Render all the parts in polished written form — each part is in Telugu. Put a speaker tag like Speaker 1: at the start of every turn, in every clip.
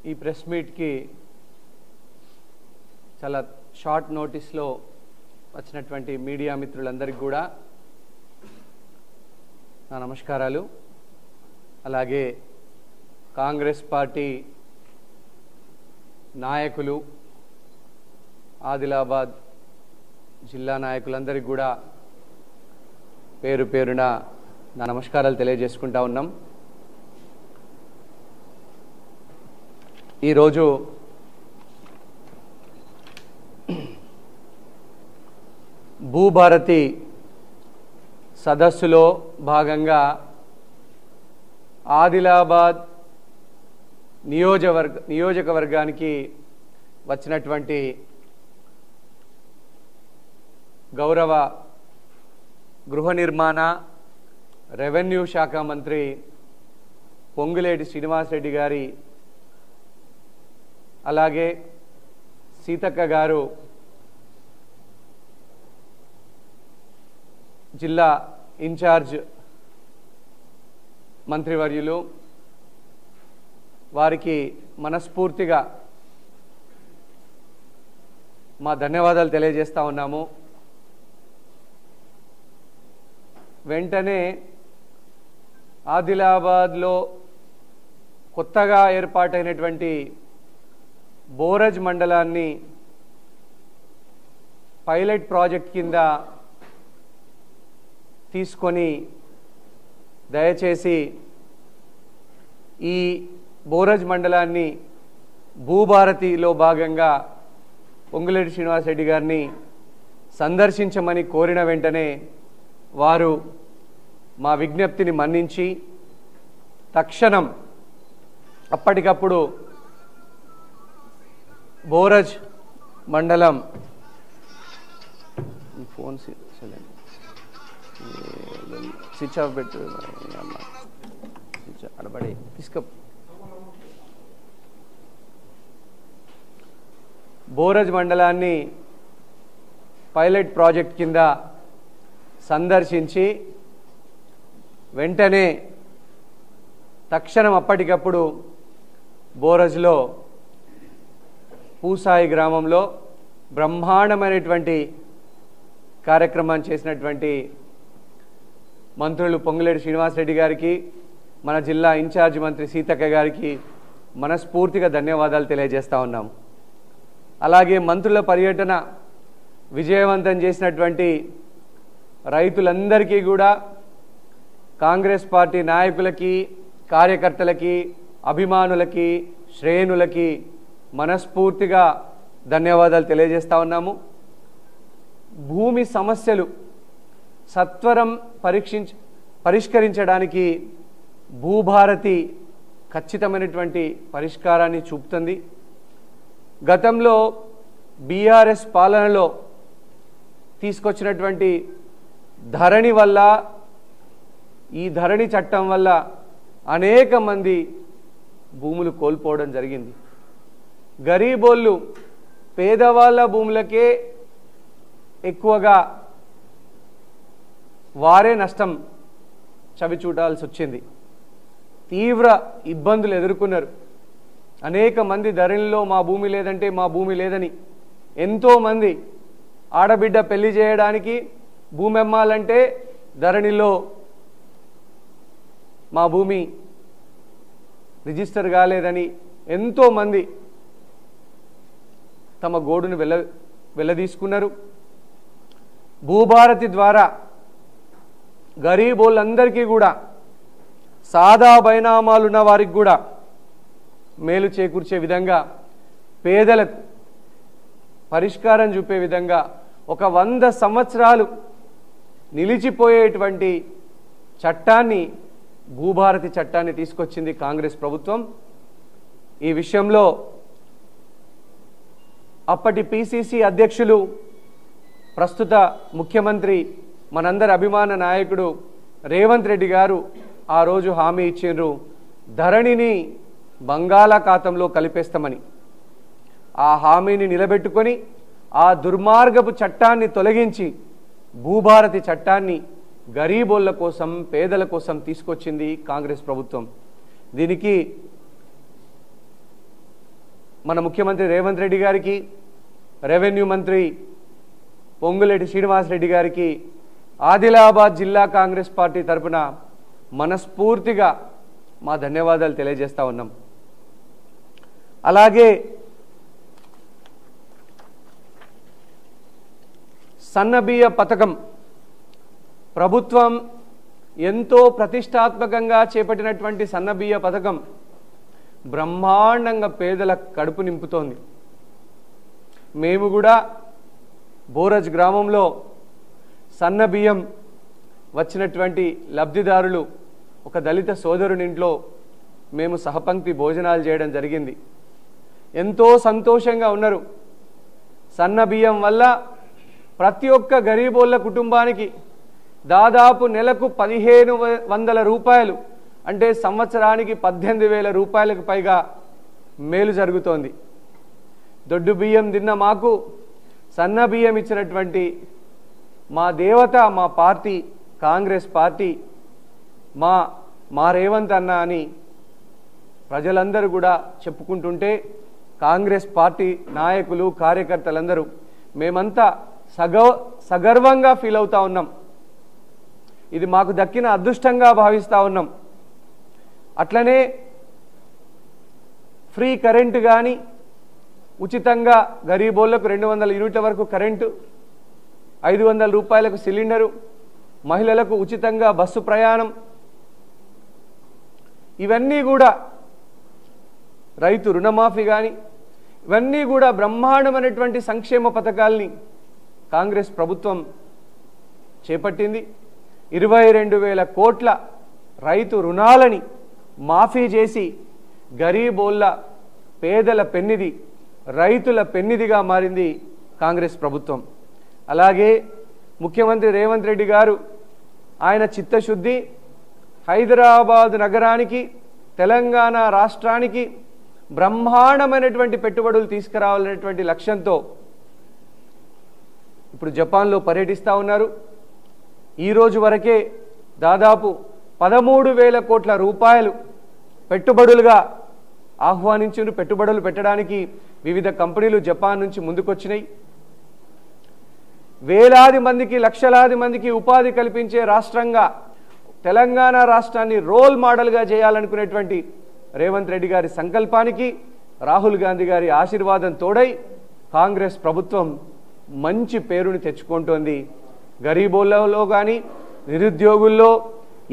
Speaker 1: ఈ ప్రెస్ మీట్కి చాలా షార్ట్ నోటీస్లో వచ్చినటువంటి మీడియా మిత్రులందరికీ కూడా నా నమస్కారాలు. అలాగే కాంగ్రెస్ పార్టీ నాయకులు, ఆదిలాబాద్ జిల్లా నాయకులందరికీ కూడా పేరు పేరున నా నమస్కారాలు తెలియజేసుకుంటా ఉన్నాం. ఈరోజు భూభారతి సదస్సులో భాగంగా ఆదిలాబాద్ నియోజకవర్గానికి వచ్చినటువంటి గౌరవ గృహ నిర్మాణ రెవెన్యూ శాఖ మంత్రి పొంగులేటి శ్రీనివాసరెడ్డి గారి, అలాగే సీతక్క గారు జిల్లా ఇన్ఛార్జ్ మంత్రివర్యులు, వారికి మనస్ఫూర్తిగా మా ధన్యవాదాలు తెలియజేస్తా ఉన్నాము. వెంటనే ఆదిలాబాద్లో కొత్తగా ఏర్పాటైనటువంటి బోరజ్ మండలాన్ని పైలట్ ప్రాజెక్ట్ కింద తీసుకొని దయచేసి ఈ బోరజ్ మండలాన్ని భూభారతిలో భాగంగా పొంగులేటి శ్రీనివాసరెడ్డి గారిని సందర్శించమని కోరిన వెంటనే వారు మా విజ్ఞప్తిని మన్నించి తక్షణం అప్పటికప్పుడు బోరజ్ మండలం ఫోన్ స్విచ్ ఆఫ్ పెట్టు అడబడి తీసుక బోరజ్ మండలాన్ని పైలట్ ప్రాజెక్ట్ కింద సందర్శించి వెంటనే తక్షణం అప్పటికప్పుడు బోరజ్లో పూసాయి గ్రామంలో బ్రహ్మాండమైనటువంటి కార్యక్రమాన్ని చేసినటువంటి మంత్రులు పొంగులేటి శ్రీనివాసరెడ్డి గారికి, మన జిల్లా ఇన్ఛార్జ్ మంత్రి సీతక్క గారికి మనస్ఫూర్తిగా ధన్యవాదాలు తెలియజేస్తూ ఉన్నాం. అలాగే మంత్రుల పర్యటన విజయవంతం చేసినటువంటి రైతులందరికీ కూడా, కాంగ్రెస్ పార్టీ నాయకులకి, కార్యకర్తలకి, అభిమానులకి, శ్రేణులకి మనస్ఫూర్తిగా ధన్యవాదాలు తెలియజేస్తూ ఉన్నాము. భూమి సమస్యలు సత్వరం పరిష్కరించడానికి భూభారతి ఖచ్చితమైనటువంటి పరిష్కారాన్ని చూపుతుంది. గతంలో బీఆర్ఎస్ పాలనలో తీసుకొచ్చినటువంటి ధరణి వల్ల, ఈ ధరణి చట్టం వల్ల అనేక మంది భూములు కోల్పోవడం జరిగింది. గరీబోళ్ళు, పేదవాళ్ళ భూములకే ఎక్కువగా వారే నష్టం చవిచూడాల్సి వచ్చింది. తీవ్ర ఇబ్బందులు ఎదుర్కొన్నారు. అనేక మంది ధరణిలో మా భూమి లేదంటే మా భూమి లేదని, ఎంతోమంది ఆడబిడ్డ పెళ్లి చేయడానికి భూమి అమ్మాలంటే ధరణిలో మా భూమి రిజిస్టర్ కాలేదని ఎంతోమంది తమ గోడును వెళ్ళదీసుకున్నారు. భూభారతి ద్వారా గరీబోళ్ళందరికీ కూడా, సాదా బైనామాలు ఉన్న వారికి కూడా మేలు చేకూర్చే విధంగా, పేదలకు పరిష్కారం చూపే విధంగా ఒక 100 సంవత్సరాలు నిలిచిపోయేటువంటి చట్టాన్ని, భూభారతి చట్టాన్ని తీసుకొచ్చింది కాంగ్రెస్ ప్రభుత్వం. ఈ విషయంలో అప్పటి పిసిసి అధ్యక్షులు, ప్రస్తుత ముఖ్యమంత్రి, మనందరి అభిమాన నాయకుడు రేవంత్ రెడ్డి గారు ఆ రోజు హామీ ఇచ్చిండ్రు, ధరణిని బంగాళాఖాతంలో కలిపేస్తామని. ఆ హామీని నిలబెట్టుకొని ఆ దుర్మార్గపు చట్టాన్ని తొలగించి భూభారతి చట్టాన్ని గరీబోళ్ళ కోసం, పేదల కోసం తీసుకొచ్చింది కాంగ్రెస్ ప్రభుత్వం. దీనికి మన ముఖ్యమంత్రి రేవంత్ రెడ్డి గారికి, రెవెన్యూ మంత్రి పొంగులేటి శ్రీనివాసరెడ్డి గారికి ఆదిలాబాద్ జిల్లా కాంగ్రెస్ పార్టీ తరపున మనస్ఫూర్తిగా మా ధన్యవాదాలు తెలియజేస్తా ఉన్నాం. అలాగే సన్నబియ్య పథకం ప్రభుత్వం ఎంతో ప్రతిష్టాత్మకంగా చేపట్టినటువంటి సన్నబియ్య పథకం బ్రహ్మాండంగా పేదల కడుపు నింపుతోంది. మేము కూడా బోరజ్ గ్రామంలో సన్నబియ్యం వచ్చినటువంటి లబ్ధిదారులు ఒక దళిత సోదరుని ఇంట్లో మేము సహపంక్తి భోజనాలు చేయడం జరిగింది. ఎంతో సంతోషంగా ఉన్నారు. సన్నబియ్యం వల్ల ప్రతి ఒక్క గరీబోళ్ళ కుటుంబానికి దాదాపు నెలకు 1500 రూపాయలు అంటే సంవత్సరానికి 18,000 రూపాయలకు పైగా మేలు జరుగుతోంది. దొడ్డు బియ్యం తిన్న మాకు సన్న బియ్యం ఇచ్చినటువంటి మా దేవత మా పార్టీ కాంగ్రెస్ పార్టీ మా రేవంత్ అన్న అని ప్రజలందరూ కూడా చెప్పుకుంటుంటే కాంగ్రెస్ పార్టీ నాయకులు కార్యకర్తలందరూ మేమంతా సగర్వంగా ఫీల్ అవుతా ఉన్నాం. ఇది మాకు దక్కిన అదృష్టంగా భావిస్తూ ఉన్నాం. అట్లనే ఫ్రీ కరెంటు కానీ ఉచితంగా గరీబోళ్లకు 200 యూనిట్ల వరకు కరెంటు, 500 రూపాయలకు సిలిండరు, మహిళలకు ఉచితంగా బస్సు ప్రయాణం, ఇవన్నీ కూడా రైతు రుణమాఫీ కానీ ఇవన్నీ కూడా బ్రహ్మాండమైనటువంటి సంక్షేమ పథకాల్ని కాంగ్రెస్ ప్రభుత్వం చేపట్టింది. 22,000 కోట్ల రైతు రుణాలని మాఫీ చేసి గరీబోళ్ళ పేదల పెన్నిది రైతుల పెన్నిదిగా మారింది కాంగ్రెస్ ప్రభుత్వం. అలాగే ముఖ్యమంత్రి రేవంత్ రెడ్డి గారు ఆయన చిత్తశుద్ధి హైదరాబాద్ నగరానికి తెలంగాణ రాష్ట్రానికి బ్రహ్మాండమైనటువంటి పెట్టుబడులు తీసుకురావాలనేటువంటి లక్ష్యంతో ఇప్పుడు జపాన్లో పర్యటిస్తూ ఉన్నారు. ఈరోజు వరకే దాదాపు 13,000 కోట్ల రూపాయలు పెట్టుబడులుగా ఆహ్వానించారు. పెట్టుబడులు పెట్టడానికి వివిధ కంపెనీలు జపాన్ నుంచి ముందుకొచ్చినాయి. వేలాది మందికి లక్షలాది మందికి ఉపాధి కల్పించే రాష్ట్రంగా తెలంగాణ రాష్ట్రాన్ని రోల్ మోడల్గా చేయాలనుకునేటువంటి రేవంత్ రెడ్డి గారి సంకల్పానికి రాహుల్ గాంధీ గారి ఆశీర్వాదం తోడై కాంగ్రెస్ ప్రభుత్వం మంచి పేరుని తెచ్చుకుంటోంది. గరీబోళ్ళలో కానీ నిరుద్యోగుల్లో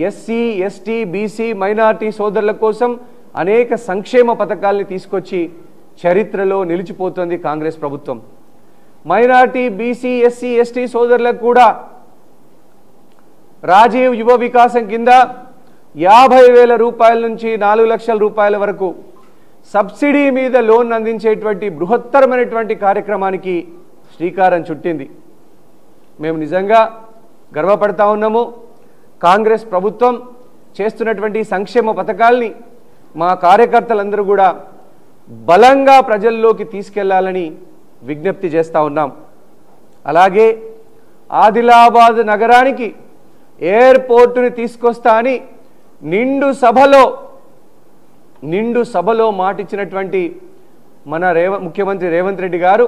Speaker 1: ఎస్సీ ఎస్టీ బీసీ మైనార్టీ సోదరుల కోసం అనేక సంక్షేమ పథకాల్ని తీసుకొచ్చి చరిత్రలో నిలిచిపోతుంది కాంగ్రెస్ ప్రభుత్వం. మైనార్టీ బీసీ ఎస్సీ ఎస్టీ సోదరులకు కూడా రాజీవ్ యువ వికాసం కింద 50,000 రూపాయల నుంచి 4 లక్షల రూపాయల వరకు సబ్సిడీ మీద లోన్ అందించేటువంటి బృహత్తరమైనటువంటి కార్యక్రమానికి శ్రీకారం చుట్టింది. మేము నిజంగా గర్వపడతా ఉన్నాము. కాంగ్రెస్ ప్రభుత్వం చేస్తున్నటువంటి సంక్షేమ పథకాల్ని మా కార్యకర్తలందరూ కూడా బలంగా ప్రజల్లోకి తీసుకెళ్లాలని విజ్ఞప్తి చేస్తూ ఉన్నాం. అలాగే ఆదిలాబాద్ నగరానికి ఎయిర్పోర్టుని తీసుకొస్తా అని నిండు సభలో మాటిచ్చినటువంటి మన ముఖ్యమంత్రి రేవంత్ రెడ్డి గారు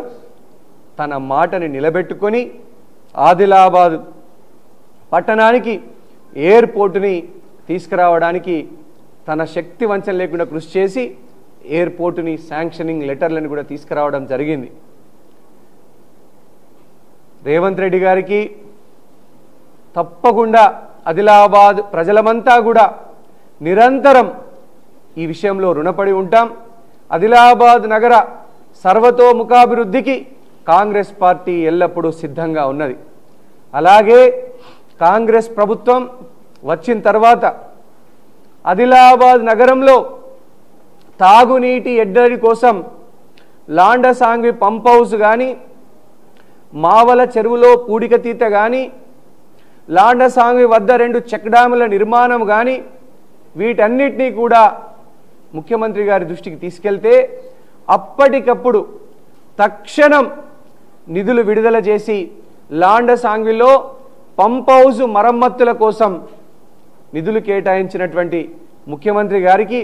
Speaker 1: తన మాటని నిలబెట్టుకొని ఆదిలాబాద్ పట్టణానికి ఎయిర్పోర్టుని తీసుకురావడానికి తన శక్తి వంచన లేకుండా కృషి చేసి ఎయిర్పోర్టుని శాంక్షనింగ్ లెటర్లను కూడా తీసుకురావడం జరిగింది. రేవంత్ రెడ్డి గారికి తప్పకుండా ఆదిలాబాద్ ప్రజలమంతా కూడా నిరంతరం ఈ విషయంలో రుణపడి ఉంటాం. ఆదిలాబాద్ నగర సర్వతోముఖాభివృద్ధికి కాంగ్రెస్ పార్టీ ఎల్లప్పుడూ సిద్ధంగా ఉన్నది. అలాగే కాంగ్రెస్ ప్రభుత్వం వచ్చిన తర్వాత ఆదిలాబాద్ నగరంలో తాగునీటి ఎద్దడి కోసం లాండసాంగి పంప్ హౌస్ కానీ మావల చెరువులో పూడికతీత కానీ లాండసాంగి వద్ద 2 చెక్ డ్యాముల నిర్మాణం కానీ వీటన్నిటినీ కూడా ముఖ్యమంత్రి గారి దృష్టికి తీసుకెళ్తే అప్పటికప్పుడు తక్షణం నిధులు విడుదల చేసి లాండసాంగిలో పంప్ హౌస్ మరమ్మతుల కోసం నిధులు కేటాయించినటువంటి ముఖ్యమంత్రి గారికి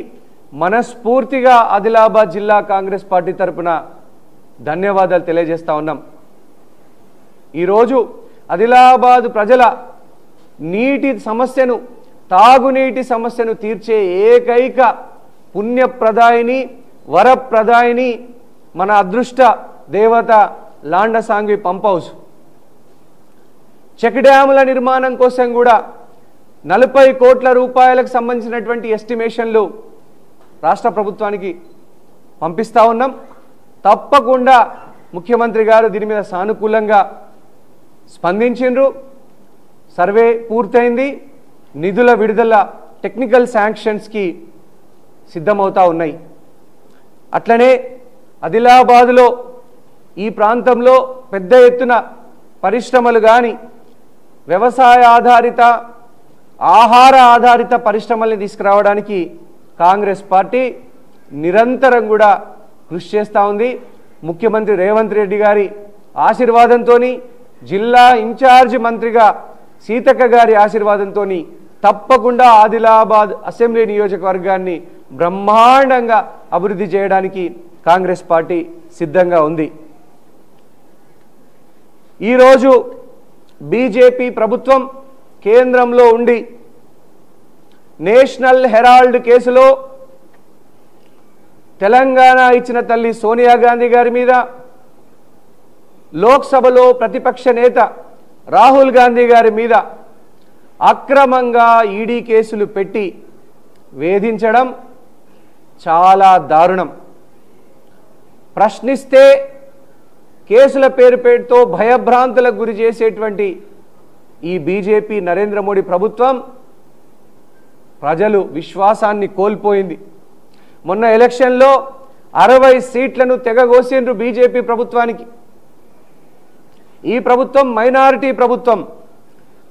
Speaker 1: మనస్ఫూర్తిగా ఆదిలాబాద్ జిల్లా కాంగ్రెస్ పార్టీ తరపున ధన్యవాదాలు తెలియజేస్తా ఉన్నాం. ఈరోజు ఆదిలాబాద్ ప్రజల నీటి సమస్యను, తాగునీటి సమస్యను తీర్చే ఏకైక పుణ్యప్రదాయిని, వరప్రదాయిని మన అదృష్ట దేవత లాండసాంగి పంప్ హౌస్. చెక్ డ్యాముల నిర్మాణం కోసం కూడా 40 కోట్ల రూపాయలకు సంబంధించినటువంటి ఎస్టిమేషన్లు రాష్ట్ర ప్రభుత్వానికి పంపిస్తూ ఉన్నాం. తప్పకుండా ముఖ్యమంత్రి గారు దీని మీద సానుకూలంగా స్పందించిండ్రు. సర్వే పూర్తయింది. నిధుల విడుదల టెక్నికల్ శాంక్షన్స్కి సిద్ధమవుతా ఉన్నాయి. అట్లనే ఆదిలాబాద్లో ఈ ప్రాంతంలో పెద్ద ఎత్తున పరిశ్రమలు కానీ, వ్యవసాయ ఆధారిత, ఆహార ఆధారిత పరిశ్రమల్ని తీసుకురావడానికి కాంగ్రెస్ పార్టీ నిరంతరం కూడా కృషి చేస్తూ ఉంది. ముఖ్యమంత్రి రేవంత్ రెడ్డి గారి ఆశీర్వాదంతో, జిల్లా ఇన్ఛార్జ్ మంత్రిగా సీతక్క గారి ఆశీర్వాదంతో తప్పకుండా ఆదిలాబాద్ అసెంబ్లీ నియోజకవర్గాన్ని బ్రహ్మాండంగా అభివృద్ధి చేయడానికి కాంగ్రెస్ పార్టీ సిద్ధంగా ఉంది. ఈరోజు బీజేపీ ప్రభుత్వం కేంద్రంలో ఉండి నేషనల్ హెరాల్డ్ కేసులో తెలంగాణ ఇచ్చిన తల్లి సోనియా గాంధీ గారి మీద, లోక్సభలో ప్రతిపక్ష నేత రాహుల్ గాంధీ గారి మీద అక్రమంగా ఈడీ కేసులు పెట్టి వేధించడం చాలా దారుణం. ప్రశ్నిస్తే కేసుల పేరుతో భయభ్రాంతులకు గురి చేసేటువంటి ఈ బీజేపీ నరేంద్ర మోడీ ప్రభుత్వం ప్రజలు విశ్వాసాన్ని కోల్పోయింది. మొన్న ఎలక్షన్లో 60 సీట్లను తెగగోసిండ్రు బీజేపీ ప్రభుత్వానికి. ఈ ప్రభుత్వం మైనారిటీ ప్రభుత్వం,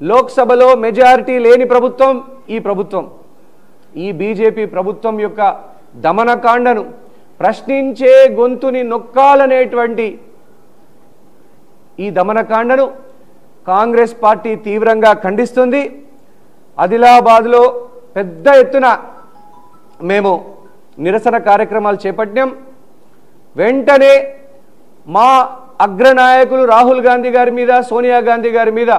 Speaker 1: లోక్సభలో మెజారిటీ లేని ప్రభుత్వం ఈ ప్రభుత్వం. ఈ బీజేపీ ప్రభుత్వం యొక్క దమనకాండను, ప్రశ్నించే గొంతుని నొక్కాలనేటువంటి ఈ దమనకాండను కాంగ్రెస్ పార్టీ తీవ్రంగా ఖండిస్తుంది. ఆదిలాబాద్లో పెద్ద ఎత్తున మేము నిరసన కార్యక్రమాలు చేపట్టాం. వెంటనే మా అగ్రనాయకులు రాహుల్ గాంధీ గారి మీద, సోనియా గాంధీ గారి మీద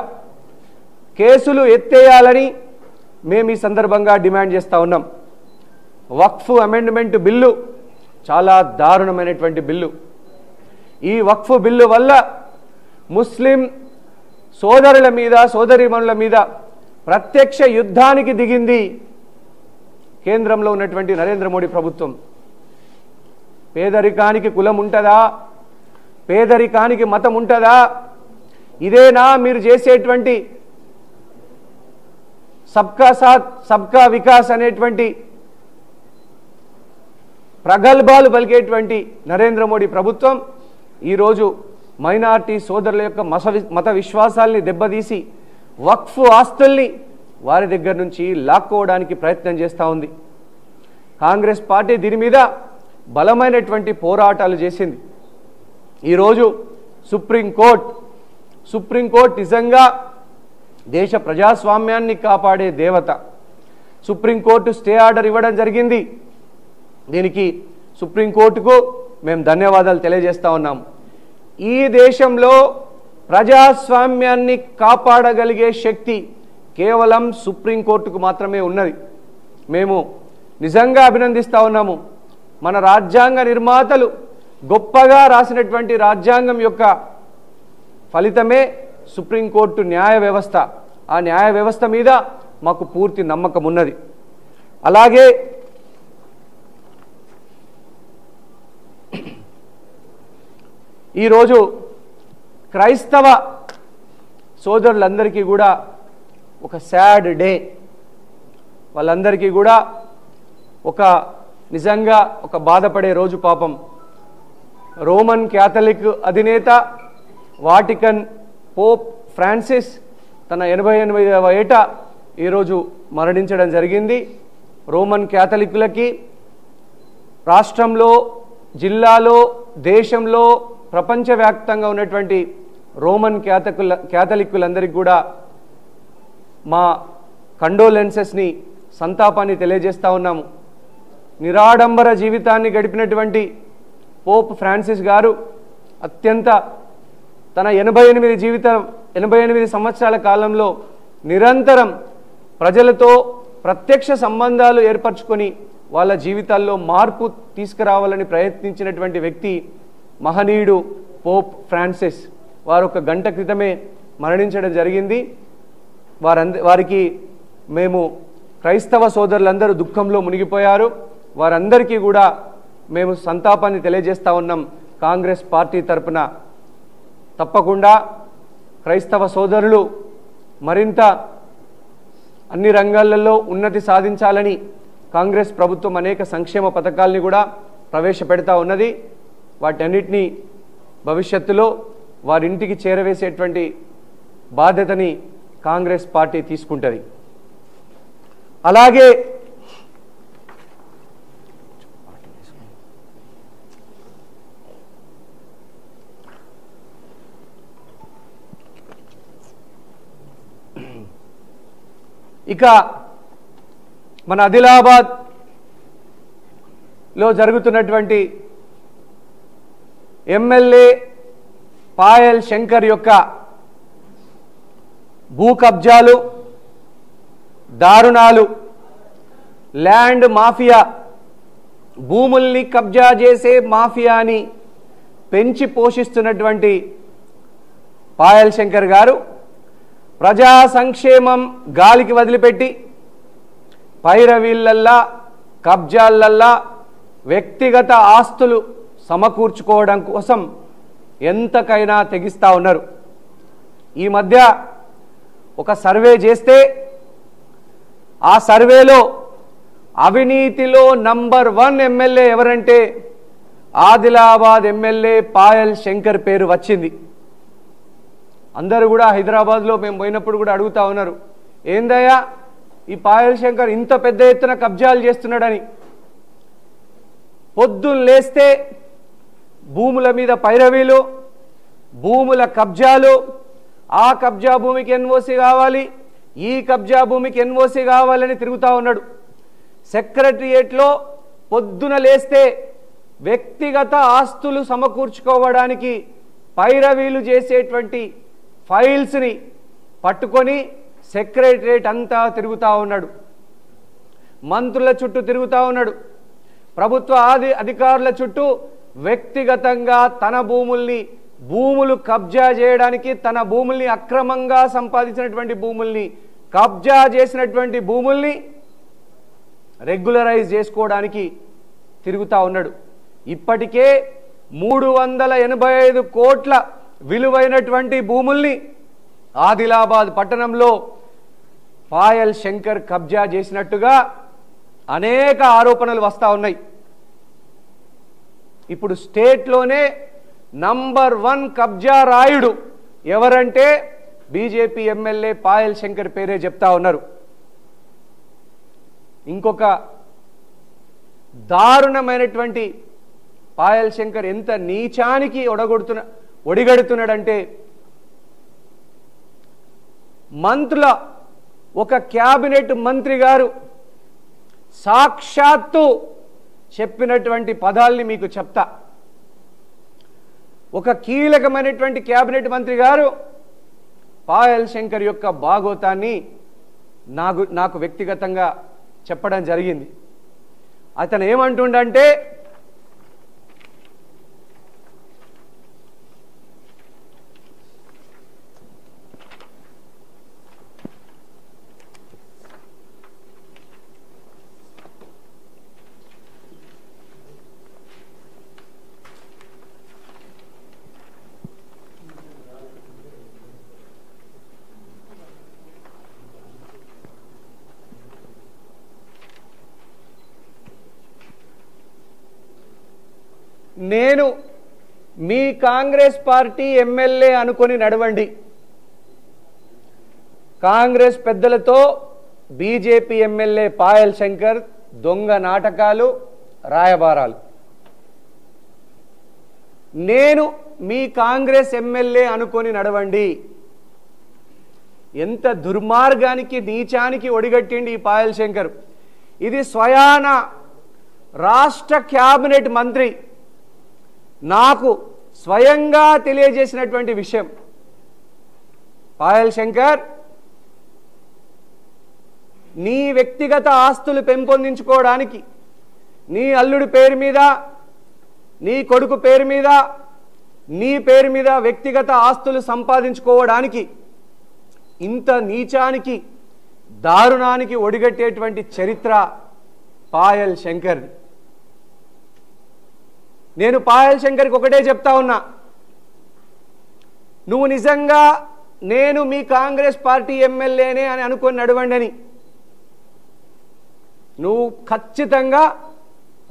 Speaker 1: కేసులు ఎత్తేయాలని మేము ఈ సందర్భంగా డిమాండ్ చేస్తూ ఉన్నాం. వక్ఫ్ అమెండ్మెంట్ బిల్లు చాలా దారుణమైనటువంటి బిల్లు. ఈ వక్ఫ్ బిల్లు వల్ల ముస్లిం సోదరుల మీద, సోదరీమణుల మీద ప్రత్యక్ష యుద్ధానికి దిగింది కేంద్రంలో ఉన్నటువంటి నరేంద్ర మోడీ ప్రభుత్వం. పేదరికానికి కులం ఉంటుందా? పేదరికానికి మతం ఉంటుందా? ఇదేనా మీరు చేసేటువంటి సబ్కా సాత్ సబ్కా వికాస్ అనేటువంటి ప్రగల్భాలు పలికేటువంటి నరేంద్ర మోడీ ప్రభుత్వం ఈరోజు మైనారిటీ సోదరుల యొక్క మత విశ్వాసాల్ని దెబ్బతీసి వక్ఫ్ ఆస్తుల్ని వారి దగ్గర నుంచి లాక్కోవడానికి ప్రయత్నం చేస్తూ ఉంది. కాంగ్రెస్ పార్టీ దీని మీద బలమైనటువంటి పోరాటాలు చేసింది. ఈరోజు సుప్రీంకోర్టు నిజంగా దేశ ప్రజాస్వామ్యాన్ని కాపాడే దేవత. సుప్రీంకోర్టు స్టే ఆర్డర్ ఇవ్వడం జరిగింది. దీనికి సుప్రీంకోర్టుకు మేము ధన్యవాదాలు తెలియజేస్తా ఉన్నాం. ఈ దేశంలో ప్రజాస్వామ్యాన్ని కాపాడగలిగే శక్తి కేవలం సుప్రీంకోర్టుకు మాత్రమే ఉన్నది. మేము నిజంగా అభినందిస్తూ ఉన్నాము. మన రాజ్యాంగ నిర్మాతలు గొప్పగా రాసినటువంటి రాజ్యాంగం యొక్క ఫలితమే సుప్రీంకోర్టు న్యాయ వ్యవస్థ. ఆ న్యాయ వ్యవస్థ మీద మాకు పూర్తి నమ్మకం ఉన్నది. అలాగే ఈరోజు క్రైస్తవ సోదరులందరికీ కూడా ఒక సాడ్ డే. వాళ్ళందరికీ కూడా ఒక నిజంగా ఒక బాధపడే రోజు. పాపం రోమన్ క్యాథలిక్ అధినేత వాటికన్ పోప్ ఫ్రాన్సిస్ తన 88వ ఏట ఈరోజు మరణించడం జరిగింది. రోమన్ క్యాథలిక్కులకి రాష్ట్రంలో, జిల్లాలో, దేశంలో, ప్రపంచవ్యాప్తంగా ఉన్నటువంటి రోమన్ క్యాథలిక్కులందరికీ కూడా మా కండోలెన్సెస్ని, సంతాపాన్ని తెలియజేస్తూ ఉన్నాము. నిరాడంబర జీవితాన్ని గడిపినటువంటి పోప్ ఫ్రాన్సిస్ గారు అత్యంత తన 88 సంవత్సరాల కాలంలో నిరంతరం ప్రజలతో ప్రత్యక్ష సంబంధాలు ఏర్పరచుకొని వాళ్ళ జీవితాల్లో మార్పు తీసుకురావాలని ప్రయత్నించినటువంటి వ్యక్తి మహనీయుడు పోప్ ఫ్రాన్సిస్. వారు ఒక గంట క్రితమే మరణించడం జరిగింది. వారికి మేము క్రైస్తవ సోదరులందరూ దుఃఖంలో మునిగిపోయారు. వారందరికీ కూడా మేము సంతాపాన్ని తెలియజేస్తా ఉన్నాం. కాంగ్రెస్ పార్టీ తరపున తప్పకుండా క్రైస్తవ సోదరులు మరింత అన్ని రంగాలలో ఉన్నతి సాధించాలని కాంగ్రెస్ ప్రభుత్వం అనేక సంక్షేమ పథకాల్ని కూడా ప్రవేశపెడతా ఉన్నది. వాటన్నిటినీ భవిష్యత్తులో వారింటికి చేరవేసేటువంటి బాధ్యతని కాంగ్రెస్ పార్టీ తీసుకుంటుంది. అలాగే ఇక మన ఆదిలాబాద్లో జరుగుతున్నటువంటి ఎమ్మెల్యే పాయల్ శంకర్ యొక్క భూ కబ్జాలు, దారుణాలు, ల్యాండ్ మాఫియా, భూముల్ని కబ్జా చేసే మాఫియాని పెంచి పోషిస్తున్నటువంటి పాయల్ శంకర్ గారు ప్రజా సంక్షేమం గాలికి వదిలిపెట్టి పైరవీళ్ళల్లా కబ్జాలల్లా వ్యక్తిగత ఆస్తులు సమకూర్చుకోవడం కోసం ఎంతకైనా తెగిస్తూ ఉన్నారు. ఈ మధ్య ఒక సర్వే చేస్తే ఆ సర్వేలో అవినీతిలో నంబర్ 1 ఎమ్మెల్యే ఎవరంటే ఆదిలాబాద్ ఎమ్మెల్యే పాయల్ శంకర్ పేరు వచ్చింది. అందరూ కూడా హైదరాబాద్లో మేము పోయినప్పుడు కూడా అడుగుతా ఉన్నారు, ఏందయ్యా ఈ పాయల్ శంకర్ ఇంత పెద్ద ఎత్తున కబ్జాలు చేస్తున్నాడని. పొద్దున్న లేస్తే భూముల మీద పైరవీలు, భూముల కబ్జాలు, ఆ కబ్జా భూమికి ఎన్ఓసి కావాలి, ఈ కబ్జా భూమికి ఎన్ఓసి కావాలని తిరుగుతూ ఉన్నాడు. సెక్రటరియేట్లో పొద్దున లేస్తే వ్యక్తిగత ఆస్తులు సమకూర్చుకోవడానికి పైరవీలు చేసేటువంటి ఫైల్స్ని పట్టుకొని సెక్రటరియేట్ అంతా తిరుగుతూ ఉన్నాడు. మంత్రుల చుట్టూ తిరుగుతూ ఉన్నాడు. ప్రభుత్వ అధికారుల చుట్టూ వ్యక్తిగతంగా తన భూములు కబ్జా చేయడానికి, తన భూముల్ని అక్రమంగా సంపాదించినటువంటి భూముల్ని, కబ్జా చేసినటువంటి భూముల్ని రెగ్యులరైజ్ చేసుకోవడానికి తిరుగుతూ ఉన్నాడు. ఇప్పటికే 385 కోట్ల విలువైనటువంటి భూముల్ని ఆదిలాబాద్ పట్టణంలో పాయల్ శంకర్ కబ్జా చేసినట్టుగా అనేక ఆరోపణలు వస్తూ ఉన్నాయి. ఇప్పుడు స్టేట్లోనే నంబర్ 1 కబ్జా రాయుడు ఎవరంటే బీజేపీ ఎమ్మెల్యే పాయల్ శంకర్ పేరే చెప్తా ఉన్నారు. ఇంకొక దారుణమైనటువంటి పాయల్ శంకర్ ఎంత నీచానికి ఒడిగడుతున్నాడంటే, మంత్రుల ఒక క్యాబినెట్ మంత్రి గారు సాక్షాత్తు చెప్పినటువంటి పదాల్ని మీకు చెప్తా. ఒక కీలకమైనటువంటి క్యాబినెట్ మంత్రి గారు పాయల్ శంకర్ యొక్క భాగోతాన్ని నాకు వ్యక్తిగతంగా చెప్పడం జరిగింది. అతను ఏమంటుండంటే, నేను మీ కాంగ్రెస్ పార్టీ ఎమ్మెల్యే అనుకొని నడవండి, కాంగ్రెస్ పెద్దలతో బీజేపీ ఎమ్మెల్యే పాయల్ శంకర్ దొంగ నాటకాలు రాయబారాలు. నేను మీ కాంగ్రెస్ ఎమ్మెల్యే అనుకొని నడవండి. ఎంత దుర్మార్గానికి నీచానికి ఒడిగట్టిండి ఈ పాయల్ శంకర్. ఇది స్వయాన రాష్ట్ర క్యాబినెట్ మంత్రి నాకు స్వయంగా తెలియజేసినటువంటి విషయం, పాయల్ శంకర్, నీ వ్యక్తిగత ఆస్తులు పెంపొందించుకోవడానికి నీ అల్లుడి పేరు మీద, నీ కొడుకు పేరు మీద, నీ పేరు మీద వ్యక్తిగత ఆస్తులు సంపాదించుకోవడానికి ఇంత నీచానికి దారుణానికి ఒడిగట్టేటువంటి చరిత్ర పాయల్ శంకర్. నేను పాయల్ శంకర్కి ఒకటే చెప్తా ఉన్నా, నువ్వు నిజంగా నేను మీ కాంగ్రెస్ పార్టీ ఎమ్మెల్యేనే అని అనుకొని నడవండి, నువ్వు ఖచ్చితంగా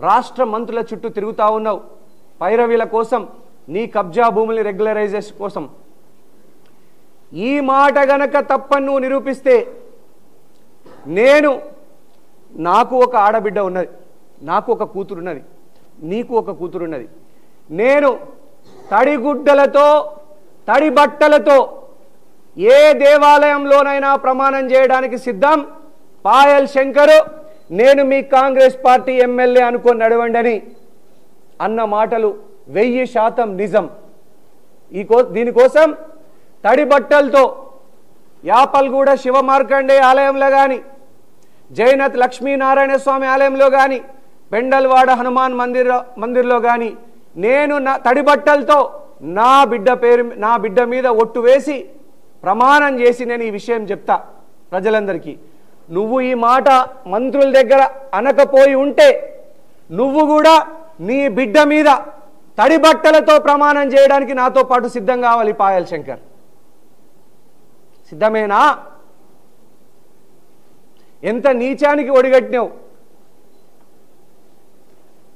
Speaker 1: రాష్ట్ర మంత్రుల చుట్టూ తిరుగుతా ఉన్నావు పైరవీల కోసం, నీ కబ్జా భూముల్ని రెగ్యులరైజేషన్ కోసం. ఈ మాట గనక తప్పని నువ్వు నిరూపిస్తే నాకు ఒక ఆడబిడ్డ ఉన్నది, నాకు ఒక కూతురున్నది, నీకు ఒక కూతురున్నది. నేను తడిగుడ్డలతో తడి బట్టలతో ఏ దేవాలయంలోనైనా ప్రమాణం చేయడానికి సిద్ధం. పాయల్ శంకర్, నేను మీ కాంగ్రెస్ పార్టీ ఎమ్మెల్యే అనుకొని నడవండి అన్న మాటలు 1000% నిజం. దీనికోసం తడి బట్టలతో యాపల్గూడ శివమార్కండే ఆలయంలో కానీ, జైనత్ లక్ష్మీనారాయణ స్వామి ఆలయంలో కానీ, పెండల్వాడ హనుమాన్ మందిర్లో కానీ నేను తడి బట్టలతో నా బిడ్డ మీద ఒట్టు వేసి ప్రమాణం చేసి నేను ఈ విషయం చెప్తా ప్రజలందరికీ. నువ్వు ఈ మాట మంత్రుల దగ్గర అనకపోయి ఉంటే నువ్వు కూడా నీ బిడ్డ మీద తడి బట్టలతో ప్రమాణం చేయడానికి నాతో పాటు సిద్ధం కావాలి. పాయల్ శంకర్, సిద్ధమేనా? ఎంత నీచానికి ఒడిగట్టినావు.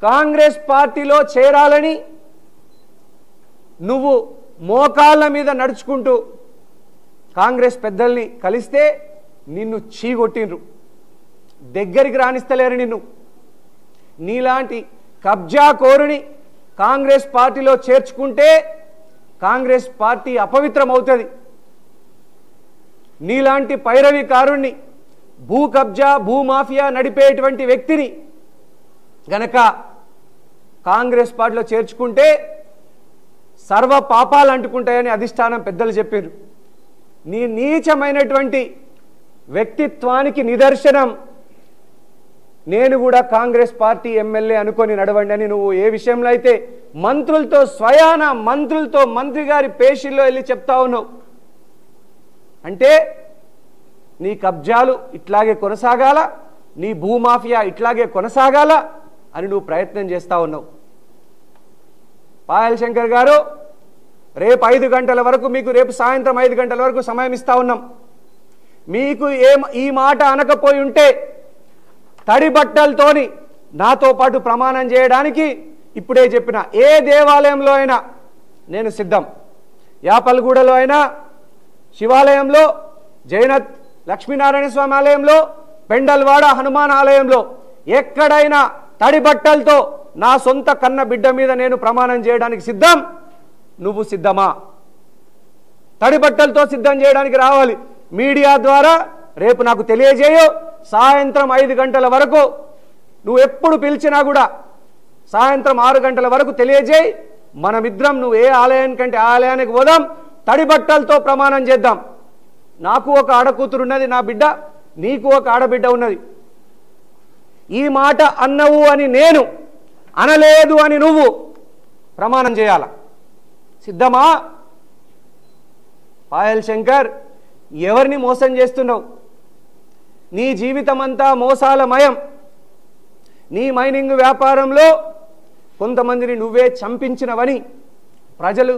Speaker 1: కాంగ్రెస్ పార్టీలో చేరాలని నువ్వు మోకాళ్ళ మీద నడుచుకుంటూ కాంగ్రెస్ పెద్దల్ని కలిస్తే నిన్ను చీగొట్టిండ్రు, దగ్గరికి రాణిస్తలేరు నిన్ను. నీలాంటి కబ్జా కోరుని కాంగ్రెస్ పార్టీలో చేర్చుకుంటే కాంగ్రెస్ పార్టీ అపవిత్రం అవుతుంది. నీలాంటి పైరవికారుణ్ణి, భూ కబ్జా భూమాఫియా నడిపేటువంటి వ్యక్తిని గనక కాంగ్రెస్ పార్టీలో చేర్చుకుంటే సర్వ పాపాలు అంటుకుంటాయని అధిష్టానం పెద్దలు చెప్పారు. నీ నీచమైనటువంటి వ్యక్తిత్వానికి నిదర్శనం నేను కూడా కాంగ్రెస్ పార్టీ ఎమ్మెల్యే అనుకొని నడవండి అని నువ్వు ఏ విషయంలో అయితే మంత్రులతో మంత్రి గారి పేషీల్లో వెళ్ళి చెప్తా ఉన్నావు అంటే నీ కబ్జాలు ఇట్లాగే కొనసాగాల, నీ భూమాఫియా ఇట్లాగే కొనసాగాల అని నువ్వు ప్రయత్నం చేస్తా ఉన్నావు. పాయల్ శంకర్ గారు, రేపు 5 గంటల వరకు మీకు, రేపు సాయంత్రం 5 గంటల వరకు సమయం ఇస్తా ఉన్నాం. మీకు ఈ మాట అనకపోయి ఉంటే తడి బట్టలతోని నాతో పాటు ప్రమాణం చేయడానికి ఇప్పుడే చెప్పిన ఏ దేవాలయంలో అయినా నేను సిద్ధం. యాపల్గూడలో అయినా, శివాలయంలో, జైనత్ లక్ష్మీనారాయణ స్వామి ఆలయంలో, పెండల్వాడ హనుమాన్ ఆలయంలో ఎక్కడైనా తడి బట్టలతో నా సొంత కన్న బిడ్డ మీద నేను ప్రమాణం చేయడానికి సిద్ధం. నువ్వు సిద్ధమా? తడి బట్టలతో సిద్ధం చేయడానికి రావాలి. మీడియా ద్వారా రేపు నాకు తెలియజేయు. సాయంత్రం 5 గంటల వరకు నువ్వు ఎప్పుడు పిలిచినా కూడా సాయంత్రం 6 గంటల వరకు తెలియజేయి. మనమిద్దరం నువ్వు ఏ ఆలయానికంటే ఆ ఆలయానికి పోదాం, తడి బట్టలతో ప్రమాణం చేద్దాం. నాకు ఒక ఆడకూతురు ఉన్నది, నా బిడ్డ, నీకు ఒక ఆడబిడ్డ ఉన్నది. ఈ మాట అన్నవు అని నేను, అనలేదు అని నువ్వు ప్రమాణం చేయాల. సిద్ధమా? పాయల్ శంకర్, ఎవరిని మోసం చేస్తున్నావు? నీ జీవితమంతా మోసాలమయం. నీ మైనింగ్ వ్యాపారంలో కొంతమందిని నువ్వే చంపించినవని ప్రజలు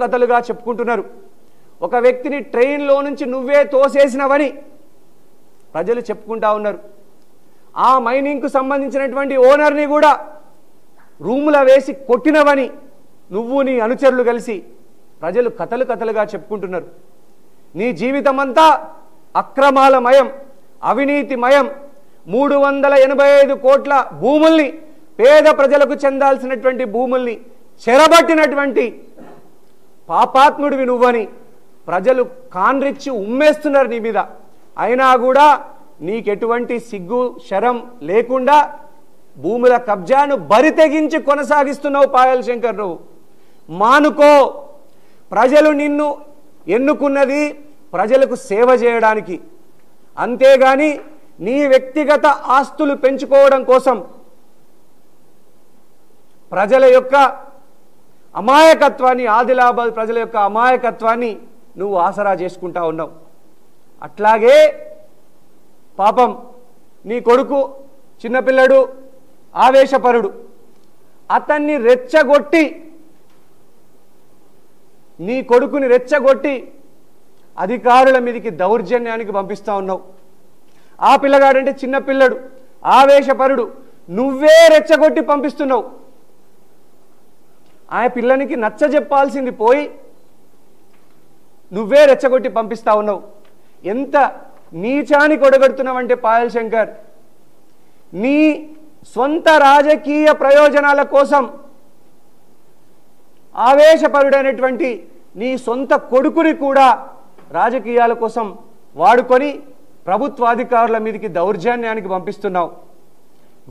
Speaker 1: కథలుగా చెప్పుకుంటున్నారు. ఒక వ్యక్తిని ట్రైన్లో నుంచి నువ్వే తోసేసినవని ప్రజలు చెప్పుకుంటా ఉన్నారు. ఆ మైనింగ్కు సంబంధించినటువంటి ఓనర్ని కూడా రూముల వేసి కొట్టినవని నువ్వు నీ అనుచరులు కలిసి ప్రజలు కథలుగా చెప్పుకుంటున్నారు. నీ జీవితమంతా అక్రమాలమయం, అవినీతిమయం. 385 కోట్ల భూముల్ని, పేద ప్రజలకు చెందాల్సినటువంటి భూముల్ని చెరబట్టినటువంటి పాపాత్ముడివి నువ్వని ప్రజలు కాన్రిచ్చి ఉమ్మేస్తున్నారు నీ మీద. అయినా కూడా నీకెటువంటి సిగ్గు శరం లేకుండా భూముల కబ్జాను బరితెగించి కొనసాగిస్తున్నావు పాయల్ శంకర్. నువ్వు మానుకో. ప్రజలు నిన్ను ఎన్నుకున్నది ప్రజలకు సేవ చేయడానికి, అంతేగాని నీ వ్యక్తిగత ఆస్తులు పెంచుకోవడం కోసం ప్రజల యొక్క అమాయకత్వాన్ని, ఆదిలాబాద్ ప్రజల యొక్క అమాయకత్వాన్ని నువ్వు ఆసరా చేసుకుంటా ఉన్నావు. అట్లాగే పాపం నీ కొడుకు చిన్నపిల్లడు, ఆవేశపరుడు, అతన్ని రెచ్చగొట్టి, నీ కొడుకుని రెచ్చగొట్టి అధికారుల మీదకి దౌర్జన్యానికి పంపిస్తా ఉన్నావు. ఆ పిల్లగాడంటే చిన్నపిల్లడు, ఆవేశపరుడు, నువ్వే రెచ్చగొట్టి పంపిస్తున్నావు. ఆ పిల్లనికి నచ్చజెప్పాల్సింది పోయి నువ్వే రెచ్చగొట్టి పంపిస్తా ఉన్నావు. ఎంత నీచానికి ఒడగడుతున్నావంటే పాయల్ శంకర్, నీ సొంత రాజకీయ ప్రయోజనాల కోసం ఆవేశపరుడైనటువంటి నీ సొంత కొడుకుని కూడా రాజకీయాల కోసం వాడుకొని ప్రభుత్వాధికారుల మీదకి దౌర్జన్యానికి పంపిస్తున్నావు.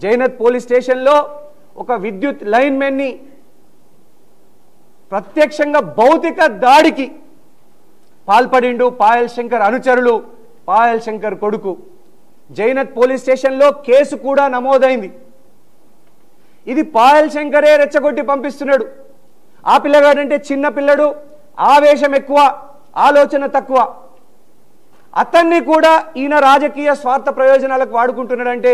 Speaker 1: జైనత్ పోలీస్ స్టేషన్లో ఒక విద్యుత్ లైన్మెన్ని ప్రత్యక్షంగా భౌతిక దాడికి పాల్పడిండు పాయల్ శంకర్ అనుచరులు, పాయల్ శంకర్ కొడుకు. జైనత్ పోలీస్ స్టేషన్లో కేసు కూడా నమోదైంది. ఇది పాయల్ శంకరే రెచ్చగొట్టి పంపిస్తున్నాడు. ఆ పిల్లగాడంటే చిన్న పిల్లడు, ఆవేశం ఎక్కువ, ఆలోచన తక్కువ. అతన్ని కూడా ఈయన రాజకీయ స్వార్థ ప్రయోజనాలకు వాడుకుంటున్నాడంటే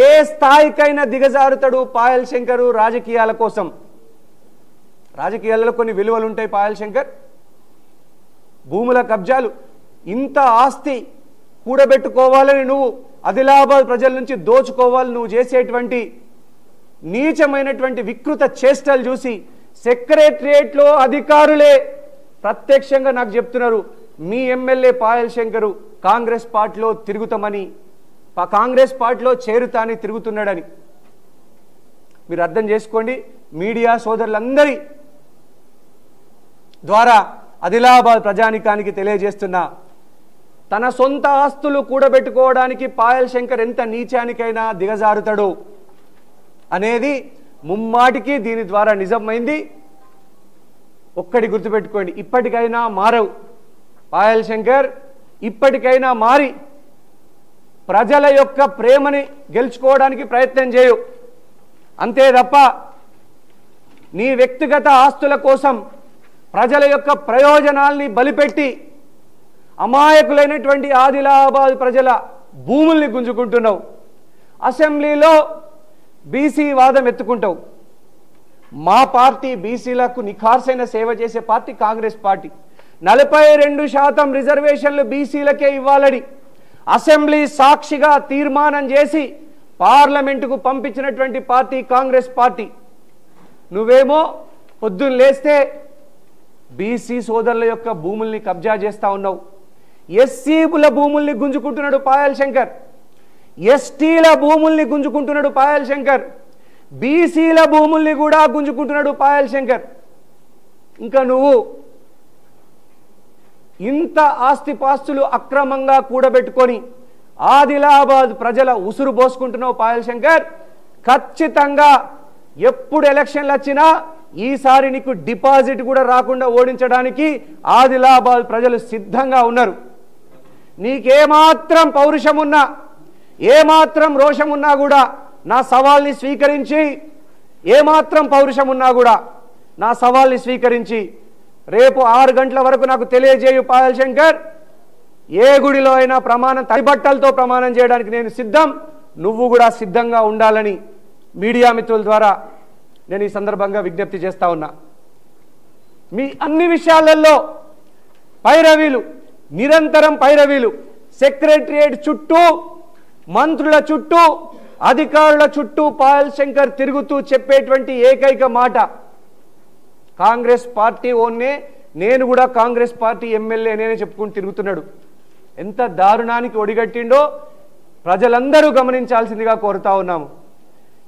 Speaker 1: ఏ స్థాయికైనా దిగజారుతాడు పాయల్ శంకరు రాజకీయాల కోసం. రాజకీయాలలో కొన్ని విలువలు ఉంటాయి పాయల్ శంకర్. భూముల కబ్జాలు, ఇంత ఆస్తి కూడబెట్టుకోవాలని నువ్వు ఆదిలాబాద్ ప్రజల నుంచి దోచుకోవాలని నువ్వు చేసేటువంటి నీచమైనటువంటి వికృత చేష్టలు చూసి సెక్రటరియట్లో అధికారులే ప్రత్యక్షంగా నాకు చెప్తున్నారు, మీ ఎమ్మెల్యే పాయల్ శంకరు కాంగ్రెస్ పార్టీలో తిరుగుతామని, కాంగ్రెస్ పార్టీలో చేరుతాని తిరుగుతున్నాడని. మీరు అర్థం చేసుకోండి. మీడియా సోదరులందరి ద్వారా ఆదిలాబాద్ ప్రజానికానికి తెలియజేస్తున్నా, తన సొంత ఆస్తులు కూడబెట్టుకోవడానికి పాయల్ శంకర్ ఎంత నీచానికైనా దిగజారుతాడు అనేది ముమ్మాటికి దీని ద్వారా నిజమైంది. ఒక్కటి గుర్తుపెట్టుకోండి, ఇప్పటికైనా మారవు పాయల్ శంకర్, ఇప్పటికైనా మారి ప్రజల యొక్క ప్రేమని గెలుచుకోవడానికి ప్రయత్నం చేయు. అంతే తప్ప నీ వ్యక్తిగత ఆస్తుల కోసం ప్రజల యొక్క ప్రయోజనాల్ని బలిపెట్టి అమాయకులైనటువంటి ఆదిలాబాద్ ప్రజల భూముల్ని గుంజుకుంటున్నావు. అసెంబ్లీలో బీసీ వాదం ఎత్తుకుంటావు. మా పార్టీ బీసీలకు నిఖార్సైన సేవ చేసే పార్టీ కాంగ్రెస్ పార్టీ. 42% రిజర్వేషన్లు బీసీలకే ఇవ్వాలని అసెంబ్లీ సాక్షిగా తీర్మానం చేసి పార్లమెంటుకు పంపించినటువంటి పార్టీ కాంగ్రెస్ పార్టీ. నువ్వేమో పొద్దున్న లేస్తే బీసీ సోదరుల యొక్క భూముల్ని కబ్జా చేస్తా ఉన్నావు. ఎస్సీల భూముల్ని గుంజుకుంటున్నాడు పాయల్ శంకర్, ఎస్టీల భూముల్ని గుంజుకుంటున్నాడు పాయల్ శంకర్, బీసీల భూముల్ని కూడా గుంజుకుంటున్నాడు పాయల్ శంకర్. ఇంకా నువ్వు ఇంత ఆస్తిపాస్తులు అక్రమంగా కూడబెట్టుకొని ఆదిలాబాద్ ప్రజల ఉసురు పోసుకుంటున్నావు పాయల్ శంకర్. ఖచ్చితంగా ఎప్పుడు ఎలక్షన్లు వచ్చినా ఈసారి నీకు డిపాజిట్ కూడా రాకుండా ఓడించడానికి ఆదిలాబాద్ ప్రజలు సిద్ధంగా ఉన్నారు. నీకేమాత్రం పౌరుషం ఉన్నా, ఏమాత్రం రోషం ఉన్నా కూడా నా సవాల్ని స్వీకరించి, ఏమాత్రం పౌరుషం ఉన్నా కూడా నా సవాల్ని స్వీకరించి రేపు 6 గంటల వరకు నాకు తెలియజేయు పాయల్ శంకర్. ఏ గుడిలో అయినా ప్రమాణం, తడిబట్టలతో ప్రమాణం చేయడానికి నేను సిద్ధం, నువ్వు కూడా సిద్ధంగా ఉండాలని మీడియా మిత్రుల ద్వారా నేను ఈ సందర్భంగా విజ్ఞప్తి చేస్తా ఉన్నా. మీ అన్ని విషయాలలో పైరవీలు, నిరంతరం పైరవీలు, సెక్రటరియట్ చుట్టూ, మంత్రుల చుట్టూ, అధికారుల చుట్టూ పాయల్ శంకర్ తిరుగుతూ చెప్పేటువంటి ఏకైక మాట కాంగ్రెస్ పార్టీ ఓన్నే, నేను కూడా కాంగ్రెస్ పార్టీ ఎమ్మెల్యే నేనే చెప్పుకుంటూ తిరుగుతున్నాడు. ఎంత దారుణానికి ఒడిగట్టిండో ప్రజలందరూ గమనించాల్సిందిగా కోరుతా ఉన్నాము.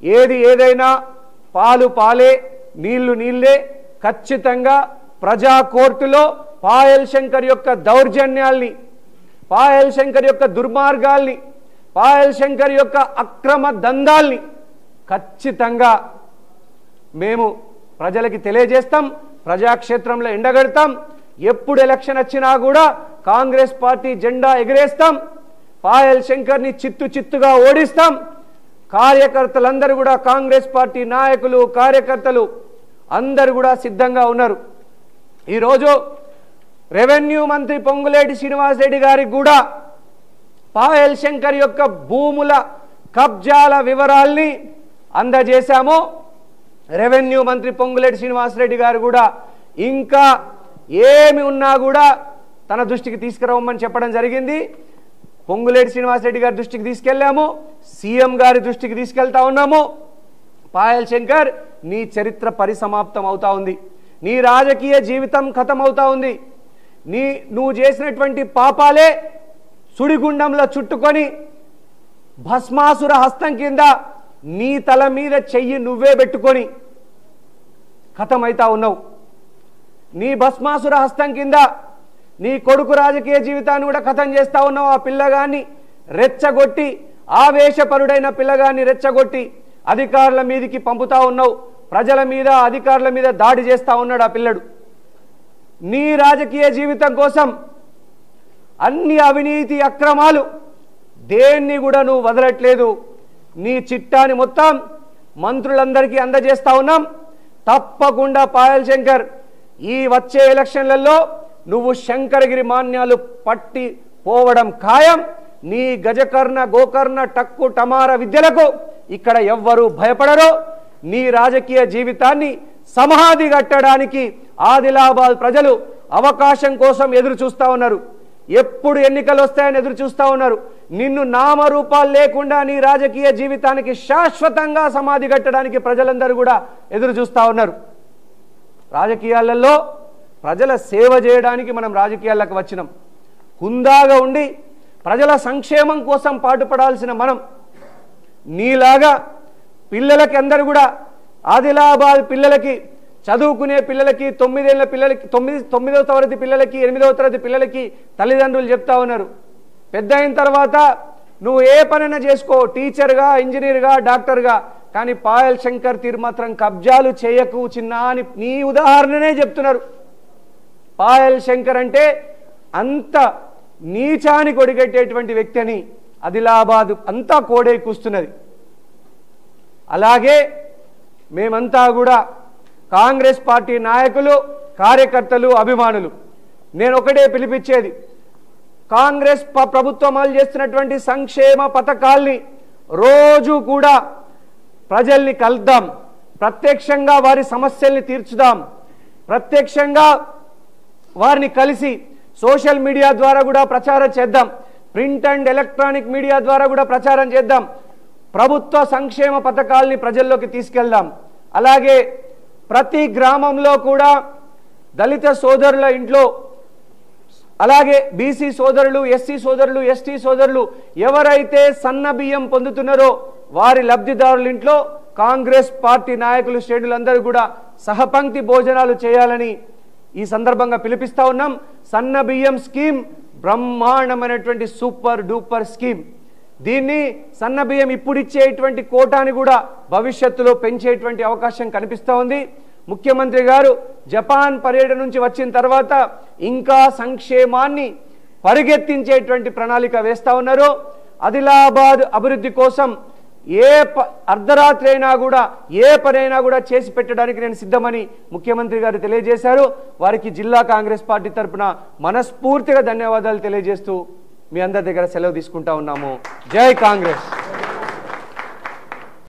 Speaker 1: ఏది ఏదైనా పాలు పాలే, నీళ్లు నీళ్లే. ఖచ్చితంగా ప్రజా కోర్టులో పాయల్ శంకర్ యొక్క దౌర్జన్యాల్ని, పాయల్ శంకర్ యొక్క దుర్మార్గాల్ని, పాయల్ శంకర్ యొక్క అక్రమ దందాల్ని ఖచ్చితంగా మేము ప్రజలకి తెలియజేస్తాం, ప్రజాక్షేత్రంలో ఎండగడతాం. ఎప్పుడు ఎలక్షన్ వచ్చినా కూడా కాంగ్రెస్ పార్టీ జెండా ఎగరేస్తాం. పాయల్ శంకర్ని చిత్తుగా ఓడిస్తాం. కార్యకర్తలందరూ కూడా, కాంగ్రెస్ పార్టీ నాయకులు, కార్యకర్తలు అందరూ కూడా సిద్ధంగా ఉన్నారు. ఈరోజు రెవెన్యూ మంత్రి పొంగులేటి శ్రీనివాసరెడ్డి గారికి కూడా పాయల్ శంకర్ యొక్క భూముల కబ్జాల వివరాల్ని అందజేశాము. రెవెన్యూ మంత్రి పొంగులేటి శ్రీనివాసరెడ్డి గారు కూడా ఇంకా ఏమి ఉన్నా కూడా తన దృష్టికి తీసుకురావమని చెప్పడం జరిగింది. పొంగులేటి శ్రీనివాసరెడ్డి గారి దృష్టికి తీసుకెళ్లాము, సీఎం గారి దృష్టికి తీసుకెళ్తా ఉన్నాము. పాయల్ శంకర్, నీ చరిత్ర పరిసమాప్తం అవుతా ఉంది, నీ రాజకీయ జీవితం ఖతం అవుతా ఉంది. నువ్వు చేసినటువంటి పాపాలే సుడిగుండంలో చుట్టుకొని భస్మాసుర హస్తం కింద నీ తల మీద చెయ్యి నువ్వే పెట్టుకొని ఖతమైతా ఉన్నావు. నీ భస్మాసుర హస్తం కింద నీ కొడుకు రాజకీయ జీవితాన్ని కూడా ఖతం చేస్తా ఉన్నావు. ఆ పిల్లగాన్ని రెచ్చగొట్టి, ఆవేశపరుడైన పిల్లగాన్ని రెచ్చగొట్టి అధికారుల మీదకి పంపుతా ఉన్నావు. ప్రజల మీద, అధికారుల మీద దాడి చేస్తా ఉన్నాడు ఆ పిల్లడు. నీ రాజకీయ జీవితం కోసం అన్ని అవినీతి అక్రమాలు దేన్ని కూడా నువ్వు వదలట్లేదు. నీ చిట్టాని మొత్తం మంత్రులందరికీ అందజేస్తా ఉన్నాం. తప్పకుండా పాయల్ శంకర్, ఈ వచ్చే ఎలక్షన్లలో నువ్వు శంకరగిరి మాన్యాలు పట్టి పోవడం ఖాయం. నీ గజకర్ణ, గోకర్ణ, టక్కు టమార విద్యలకు ఇక్కడ ఎవ్వరూ భయపడరు. నీ రాజకీయ జీవితాన్ని సమాధి కట్టడానికి ఆదిలాబాద్ ప్రజలు అవకాశం కోసం ఎదురు చూస్తా ఉన్నారు. ఎప్పుడు ఎన్నికలు వస్తాయని ఎదురు చూస్తా ఉన్నారు. నిన్ను నామరూపాలు లేకుండా నీ రాజకీయ జీవితానికి శాశ్వతంగా సమాధి కట్టడానికి ప్రజలందరూ కూడా ఎదురు చూస్తా ఉన్నారు. రాజకీయాలలో ప్రజల సేవ చేయడానికి మనం రాజకీయాలకు వచ్చినాం. హుందాగా ఉండి ప్రజల సంక్షేమం కోసం పాటుపడాల్సిన మనం నీలాగా పిల్లలకి అందరూ కూడా, ఆదిలాబాద్ పిల్లలకి, చదువుకునే పిల్లలకి, 9 ఏళ్ల పిల్లలకి, 9వ తరగతి పిల్లలకి, 8వ తరగతి పిల్లలకి తల్లిదండ్రులు చెప్తా ఉన్నారు, పెద్ద అయిన తర్వాత నువ్వు ఏ పనైనా చేసుకో, టీచర్గా, ఇంజనీర్గా, డాక్టర్గా, కానీ పాయల్ శంకర్ తీరు మాత్రం కబ్జాలు చేయకు చిన్న అని నీ ఉదాహరణనే చెప్తున్నారు. పాయల్ శంకర్ అంటే అంత నీచాని కొడిగట్టేటువంటి వ్యక్తి అని ఆదిలాబాద్ అంతా కోడై కూస్తున్నది. అలాగే మేమంతా కూడా కాంగ్రెస్ పార్టీ నాయకులు, కార్యకర్తలు, అభిమానులు, నేను ఒకటే పిలిపించేది, కాంగ్రెస్ ప్రభుత్వం అమలు చేస్తున్నటువంటి సంక్షేమ పథకాల్ని రోజు కూడా ప్రజల్ని కలుద్దాం, ప్రత్యక్షంగా వారి సమస్యల్ని తీర్చుదాం, ప్రత్యక్షంగా వారిని కలిసి సోషల్ మీడియా ద్వారా కూడా ప్రచారం చేద్దాం, ప్రింట్ అండ్ ఎలక్ట్రానిక్ మీడియా ద్వారా కూడా ప్రచారం చేద్దాం, ప్రభుత్వ సంక్షేమ పథకాల్ని ప్రజల్లోకి తీసుకెళ్దాం. అలాగే ప్రతి గ్రామంలో కూడా దళిత సోదరుల ఇంట్లో, అలాగే బీసీ సోదరులు, ఎస్సీ సోదరులు, ఎస్టీ సోదరులు ఎవరైతే సన్న బియ్యం పొందుతున్నారో వారి లబ్ధిదారుల ఇంట్లో కాంగ్రెస్ పార్టీ నాయకులు, శ్రేణులందరూ కూడా సహపంక్తి భోజనాలు చేయాలని ఈ సందర్భంగా పిలిపిస్తా ఉన్నాం. సన్న బియ్యం స్కీమ్ బ్రహ్మాండమైనటువంటి సూపర్ డూపర్ స్కీమ్. దీన్ని సన్న బియ్యం ఇప్పుడు ఇచ్చేటువంటి కోటాని కూడా భవిష్యత్తులో పెంచేటువంటి అవకాశం కనిపిస్తూ ఉంది. ముఖ్యమంత్రి గారు జపాన్ పర్యటన నుంచి వచ్చిన తర్వాత ఇంకా సంక్షేమాన్ని పరిగెత్తించేటువంటి ప్రణాళిక వేస్తా ఉన్నారు. ఆదిలాబాద్ అభివృద్ధి కోసం ఏ అర్ధరాత్రి అయినా కూడా, ఏ పనైనా కూడా చేసి పెట్టడానికి నేను సిద్ధమని ముఖ్యమంత్రి గారు తెలియజేశారు. వారికి జిల్లా కాంగ్రెస్ పార్టీ తరఫున మనస్ఫూర్తిగా ధన్యవాదాలు తెలియజేస్తూ మీ అందరి దగ్గర సెలవు తీసుకుంటా ఉన్నాము. జై కాంగ్రెస్.